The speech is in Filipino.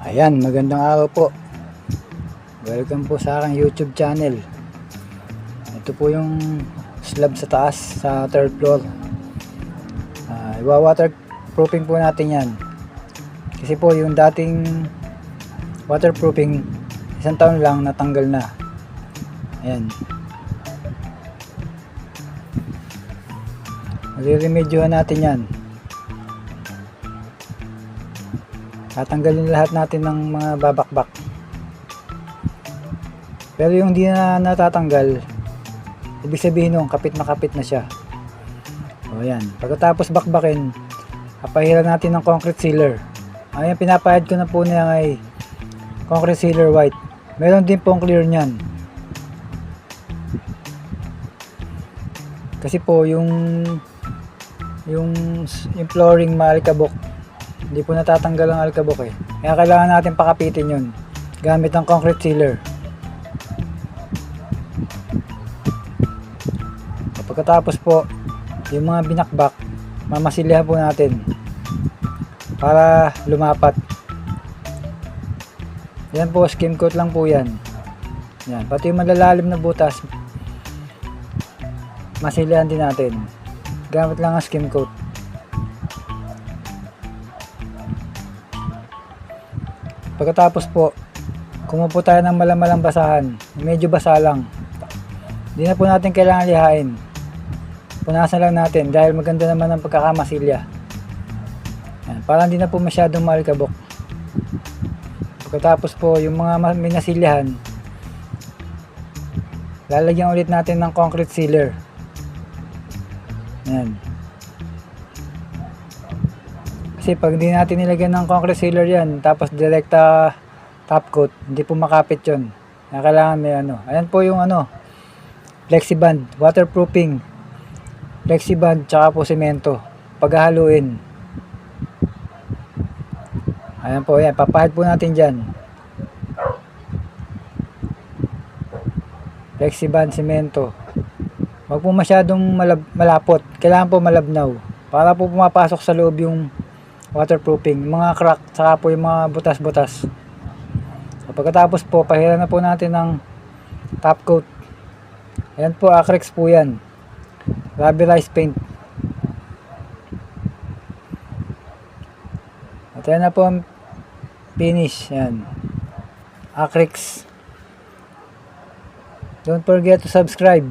Ayan, magandang araw po. Welcome po sa aking YouTube channel. Ito po yung slab sa taas, sa third floor. Iwa-waterproofing po natin yan. Kasi po yung dating waterproofing, isang taon lang natanggal na. Ayan. Magre-remedyohan natin yan. Tatanggalin lahat natin ng mga babakbak. Pero yung di na natatanggal, ibig sabihin nung kapit na siya. O yan. Pagkatapos bakbakin, papahiran natin ng concrete sealer. Ayan, pinapahid ko na po niya ay concrete sealer white. Meron din pong clear niyan. Kasi po yung flooring maalikabok, hindi po natatanggal ang alikabok eh. Kaya kailangan natin pakapitin yun gamit ng concrete sealer. Pagkatapos po, yung mga binakbak, mamasilihan po natin para lumapat. Yan po, skim coat lang po yan. Yan, pati yung malalalim na butas, masilihan din natin gamit lang ang skim coat. Pagkatapos po, kumupo tayo ng malamalang basahan, medyo basa lang. Hindi na po natin kailangan lihain. Punasan lang natin dahil maganda naman ang pagkakamasilya. Yan, para hindi na po masyadong malikabok. Pagkatapos po, yung mga minasilyahan, lalagyan ulit natin ng concrete sealer. Yan. Kasi pag hindi natin nilagyan ng concrete sealer yan, tapos direkta top coat, hindi po makapit yun. Kaya kailangan may ano. Ayan po yung ano, flexiband, waterproofing, flexiband, tsaka po semento. Paghahaluin. Ayan po, yan. Papahid po natin dyan. Flexiband, semento. Huwag po masyadong malapot. Kailangan po malabnaw. Para po pumapasok sa loob yung waterproofing, mga crack, saka po yung mga butas-butas. So, pagkatapos po, pahiran na po natin ng top coat. Ayan po, acrylics po yan. Rubberized paint. At ayan na po ang finish. Ayan. Acrylics. Don't forget to subscribe.